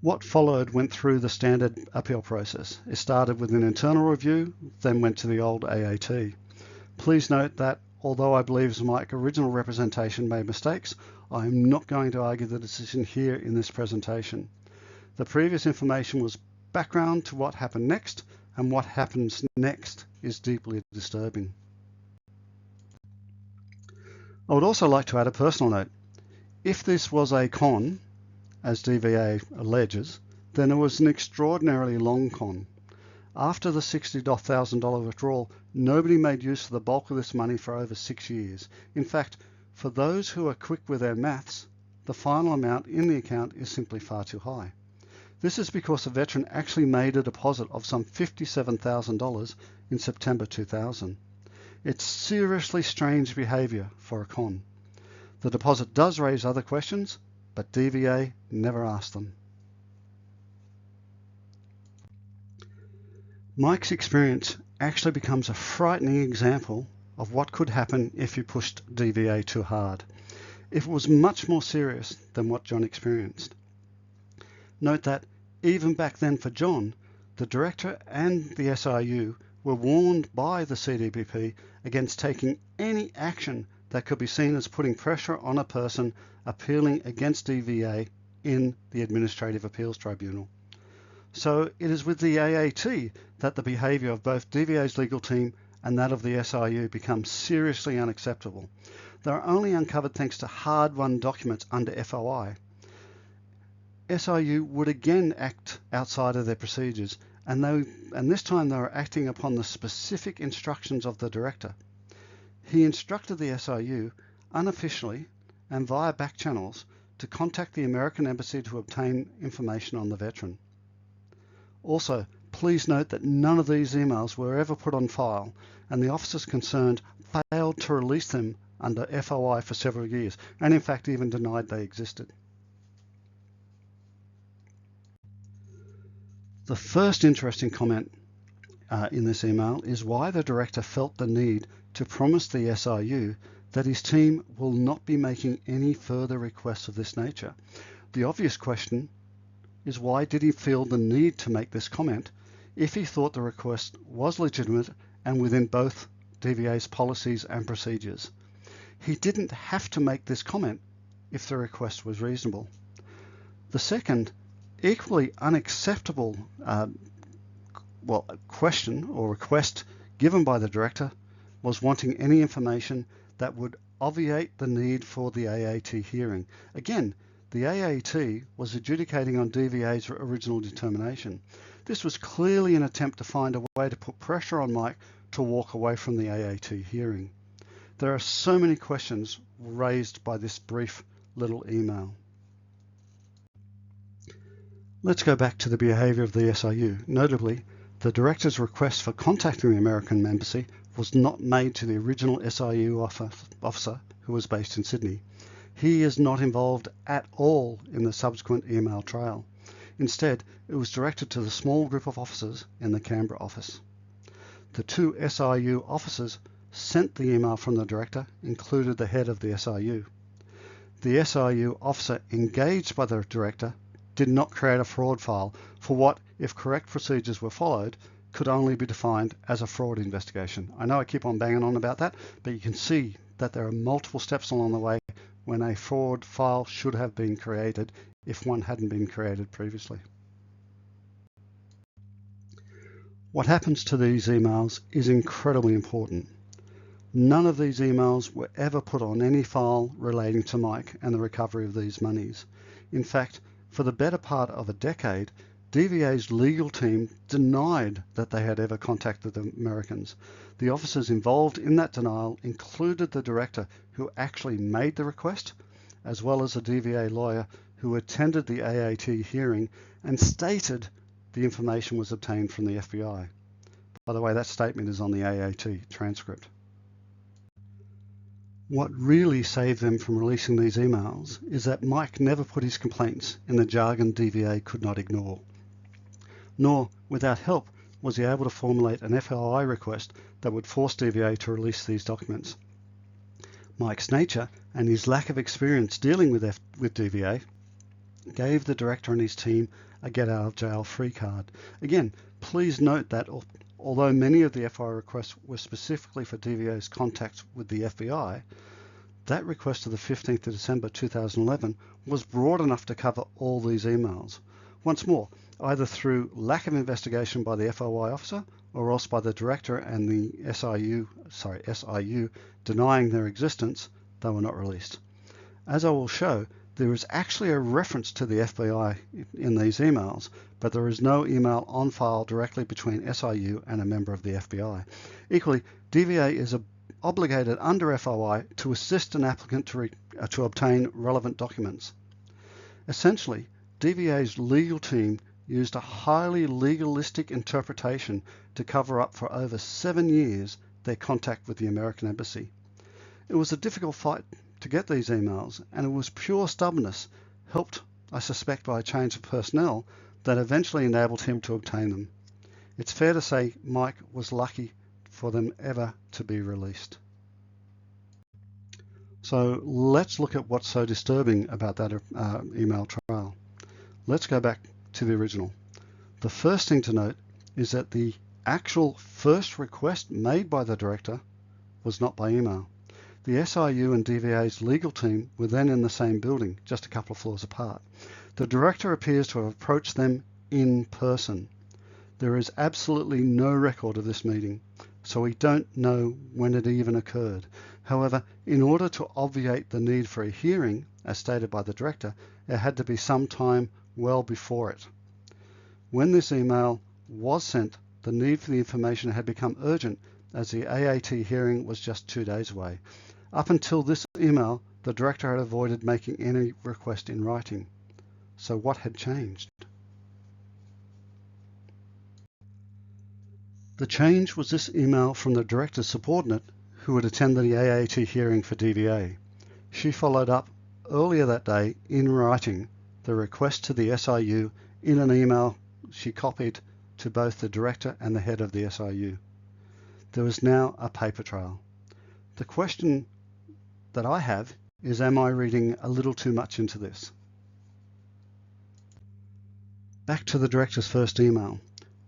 What followed went through the standard appeal process. It started with an internal review, then went to the old AAT. Please note that although I believe Mike's original representation made mistakes, I am not going to argue the decision here in this presentation. The previous information was background to what happened next, and what happens next is deeply disturbing. I would also like to add a personal note. If this was a con, as DVA alleges, then it was an extraordinarily long con. After the $60,000 withdrawal, nobody made use of the bulk of this money for over 6 years. In fact, for those who are quick with their maths, the final amount in the account is simply far too high. This is because the veteran actually made a deposit of some $57,000 in September 2000. It's seriously strange behaviour for a con. The deposit does raise other questions, but DVA never asked them. Mike's experience actually becomes a frightening example of what could happen if you pushed DVA too hard. It was much more serious than what John experienced. Note that even back then for John, the director and the SIU were warned by the CDPP against taking any action that could be seen as putting pressure on a person appealing against DVA in the Administrative Appeals Tribunal. So it is with the AAT that the behaviour of both DVA's legal team and that of the SIU becomes seriously unacceptable. They are only uncovered thanks to hard-won documents under FOI. SIU would again act outside of their procedures, and this time they were acting upon the specific instructions of the director. He instructed the SIU unofficially and via back channels to contact the American Embassy to obtain information on the veteran. Also, please note that none of these emails were ever put on file, and the officers concerned failed to release them under FOI for several years, and in fact even denied they existed. The first interesting comment in this email is why the director felt the need to promise the SIU that his team will not be making any further requests of this nature. The obvious question is, why did he feel the need to make this comment if he thought the request was legitimate and within both DVA's policies and procedures? He didn't have to make this comment if the request was reasonable. The second, equally unacceptable question or request given by the director was wanting any information that would obviate the need for the AAT hearing. Again, the AAT was adjudicating on DVA's original determination. This was clearly an attempt to find a way to put pressure on Mike to walk away from the AAT hearing. There are so many questions raised by this brief little email. Let's go back to the behaviour of the SIU. Notably, the director's request for contacting the American Embassy was not made to the original SIU officer who was based in Sydney. He is not involved at all in the subsequent email trail. Instead, it was directed to the small group of officers in the Canberra office. The two SIU officers sent the email from the director included the head of the SIU. The SIU officer engaged by the director did not create a fraud file for what, if correct procedures were followed, could only be defined as a fraud investigation. I know I keep on banging on about that, but you can see that there are multiple steps along the way when a fraud file should have been created if one hadn't been created previously. What happens to these emails is incredibly important. None of these emails were ever put on any file relating to Mike and the recovery of these monies. In fact, for the better part of a decade, DVA's legal team denied that they had ever contacted the Americans. The officers involved in that denial included the director who actually made the request, as well as a DVA lawyer who attended the AAT hearing and stated the information was obtained from the FBI. By the way, that statement is on the AAT transcript. What really saved them from releasing these emails is that Mike never put his complaints in the jargon DVA could not ignore. Nor, without help, was he able to formulate an FOI request that would force DVA to release these documents. Mike's nature and his lack of experience dealing with DVA gave the director and his team a get-out-of-jail-free card. Again, please note that although many of the FOI requests were specifically for DVA's contact with the FBI, that request of the 15th of December 2011 was broad enough to cover all these emails. Once more, either through lack of investigation by the FOI officer or else by the director and the SIU denying their existence, they were not released. As I will show, there is actually a reference to the FBI in these emails, but there is no email on file directly between SIU and a member of the FBI. Equally, DVA is obligated under FOI to assist an applicant to obtain relevant documents. Essentially, DVA's legal team used a highly legalistic interpretation to cover up for over 7 years their contact with the American Embassy. It was a difficult fight to get these emails, and it was pure stubbornness, helped, I suspect, by a change of personnel, that eventually enabled him to obtain them. It's fair to say Mike was lucky for them ever to be released. So let's look at what's so disturbing about that email trail. Let's go back to the original. The first thing to note is that the actual first request made by the director was not by email. The SIU and DVA's legal team were then in the same building, just a couple of floors apart. The director appears to have approached them in person. There is absolutely no record of this meeting, so we don't know when it even occurred. However, in order to obviate the need for a hearing, as stated by the director, there had to be some time well before it. When this email was sent, the need for the information had become urgent, as the AAT hearing was just 2 days away. Up until this email, the director had avoided making any request in writing. So what had changed? The change was this email from the director's subordinate who had attended the AAT hearing for DVA. She followed up earlier that day in writing the request to the SIU in an email she copied to both the director and the head of the SIU. There was now a paper trail. The question that I have is, am I reading a little too much into this? Back to the director's first email.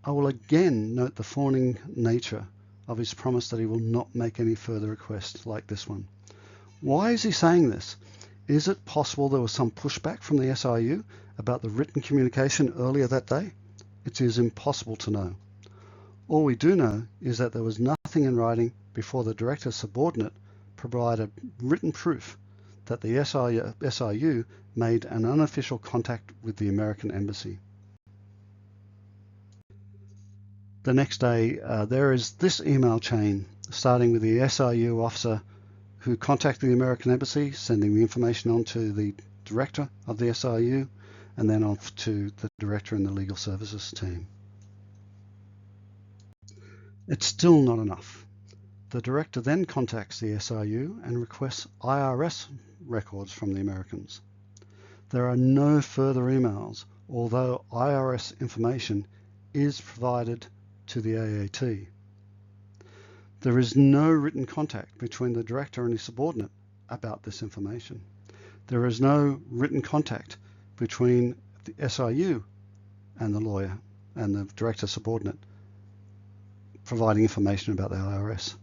I will again note the fawning nature of his promise that he will not make any further requests like this one. Why is he saying this? Is it possible there was some pushback from the SIU about the written communication earlier that day? It is impossible to know. All we do know is that there was nothing in writing before the director's subordinate provided written proof that the SIU made an unofficial contact with the American Embassy. The next day, there is this email chain, starting with the SIU officer who contacted the American Embassy, sending the information on to the director of the SIU, and then off to the director and the legal services team. It's still not enough. The director then contacts the SIU and requests IRS records from the Americans. There are no further emails, although IRS information is provided to the AAT. There is no written contact between the director and his subordinate about this information. There is no written contact between the SIU and the lawyer and the director subordinate providing information about the IRS.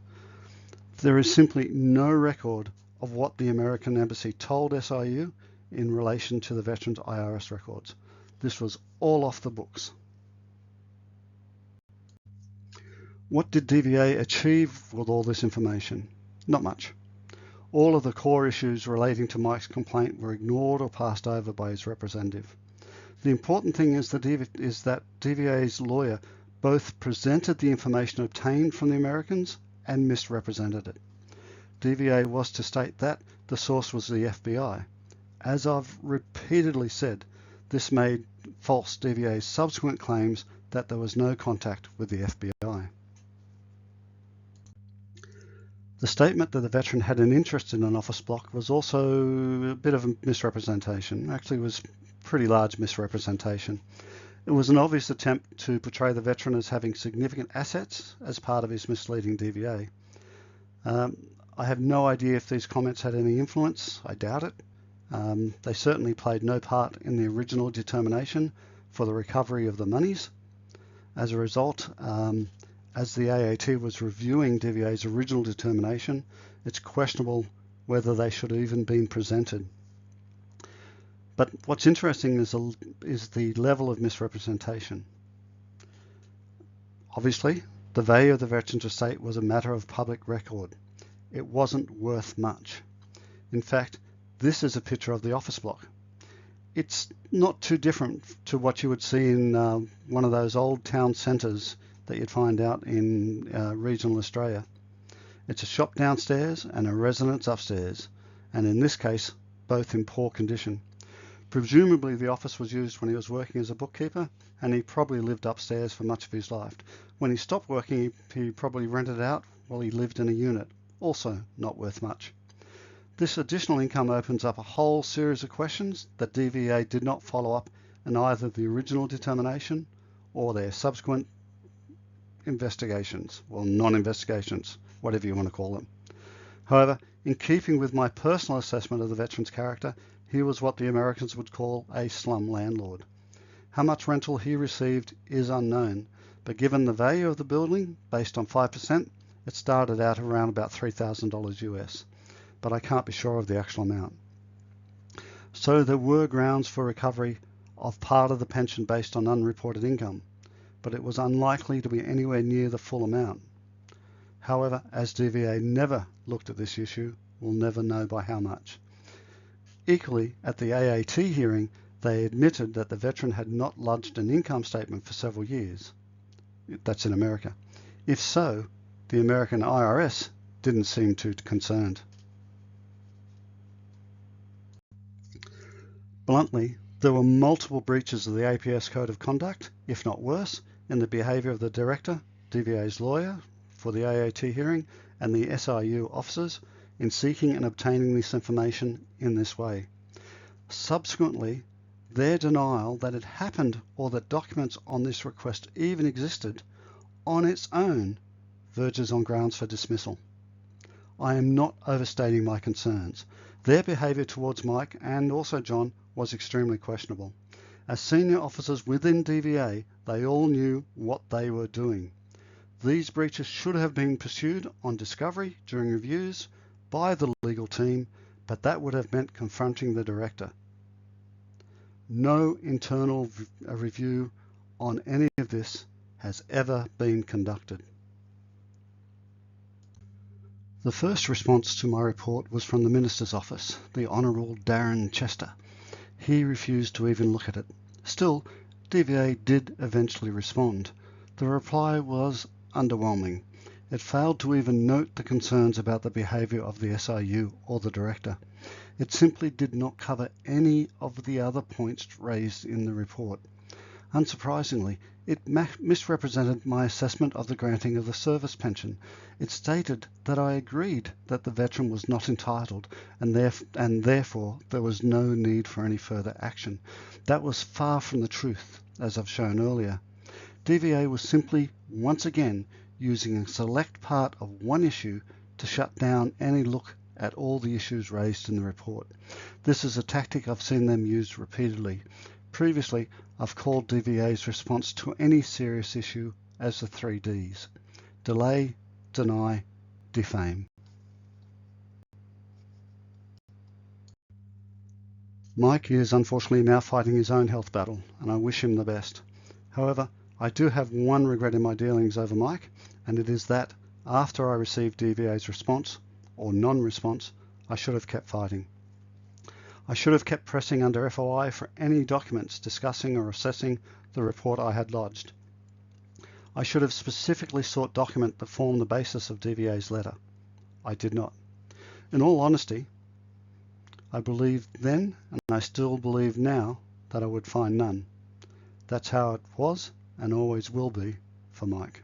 There is simply no record of what the American Embassy told SIU in relation to the veteran's IRS records. This was all off the books. What did DVA achieve with all this information? Not much. All of the core issues relating to Mike's complaint were ignored or passed over by his representative. The important thing is that DVA's lawyer both presented the information obtained from the Americans and misrepresented it. DVA was to state that the source was the FBI. As I've repeatedly said, this made false DVA's subsequent claims that there was no contact with the FBI. The statement that the veteran had an interest in an office block was also a bit of a misrepresentation. Actually, it was a pretty large misrepresentation. It was an obvious attempt to portray the veteran as having significant assets as part of his misleading DVA. I have no idea if these comments had any influence. I doubt it. They certainly played no part in the original determination for the recovery of the monies. As a result, as the AAT was reviewing DVA's original determination, it's questionable whether they should have even been presented. But what's interesting is the level of misrepresentation. Obviously, the value of the veteran's estate was a matter of public record. It wasn't worth much. In fact, this is a picture of the office block. It's not too different to what you would see in one of those old town centres that you'd find out in regional Australia. It's a shop downstairs and a residence upstairs, and in this case, both in poor condition. Presumably the office was used when he was working as a bookkeeper, and he probably lived upstairs for much of his life. When he stopped working, he probably rented it out while he lived in a unit, also not worth much. This additional income opens up a whole series of questions that DVA did not follow up in either the original determination or their subsequent investigations, or non-investigations, whatever you want to call them. However, in keeping with my personal assessment of the veteran's character, he was what the Americans would call a slum landlord. How much rental he received is unknown, but given the value of the building, based on 5%, it started out around about $3,000 US, but I can't be sure of the actual amount. So there were grounds for recovery of part of the pension based on unreported income, but it was unlikely to be anywhere near the full amount. However, as DVA never looked at this issue, we'll never know by how much. Equally, at the AAT hearing, they admitted that the veteran had not lodged an income statement for several years. That's in America. If so, the American IRS didn't seem too concerned. Bluntly, there were multiple breaches of the APS Code of Conduct, if not worse, in the behaviour of the director, DVA's lawyer for the AAT hearing, and the SIU officers in seeking and obtaining this information in this way. Subsequently, their denial that it happened or that documents on this request even existed on its own verges on grounds for dismissal. I am not overstating my concerns. Their behaviour towards Mike and also John was extremely questionable. As senior officers within DVA, they all knew what they were doing. These breaches should have been pursued on discovery during reviews by the legal team, but that would have meant confronting the director. No internal review on any of this has ever been conducted. The first response to my report was from the Minister's office, the Honourable Darren Chester. He refused to even look at it. Still, DVA did eventually respond. The reply was underwhelming. It failed to even note the concerns about the behaviour of the SIU or the director. It simply did not cover any of the other points raised in the report. Unsurprisingly, it misrepresented my assessment of the granting of the service pension. It stated that I agreed that the veteran was not entitled and therefore there was no need for any further action. That was far from the truth, as I've shown earlier. DVA was simply, once again, using a select part of one issue to shut down any look at all the issues raised in the report. This is a tactic I've seen them use repeatedly. Previously, I've called DVA's response to any serious issue as the 3 Ds: delay, deny, defame. Mike is unfortunately now fighting his own health battle, and I wish him the best. However, I do have one regret in my dealings over Mike, and it is that after I received DVA's response, or non-response, I should have kept fighting. I should have kept pressing under FOI for any documents discussing or assessing the report I had lodged. I should have specifically sought document that formed the basis of DVA's letter. I did not. In all honesty, I believed then, and I still believe now, that I would find none. That's how it was and always will be for Mike.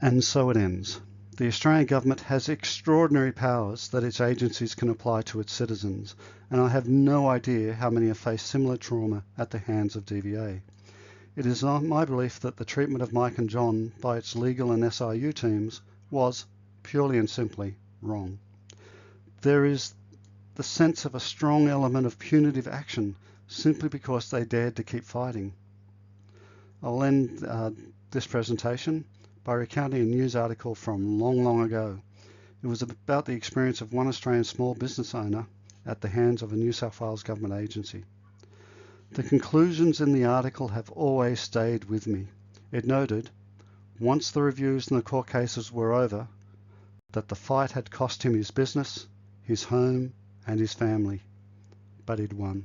And so it ends. The Australian government has extraordinary powers that its agencies can apply to its citizens, and I have no idea how many have faced similar trauma at the hands of DVA. It is my belief that the treatment of Mike and John by its legal and SIU teams was, purely and simply, wrong. There is the sense of a strong element of punitive action simply because they dared to keep fighting. I'll end this presentation by recounting a news article from long ago. It was about the experience of one Australian small business owner at the hands of a New South Wales government agency. The conclusions in the article have always stayed with me. It noted, once the reviews and the court cases were over, that the fight had cost him his business, his home and his family, but he'd won.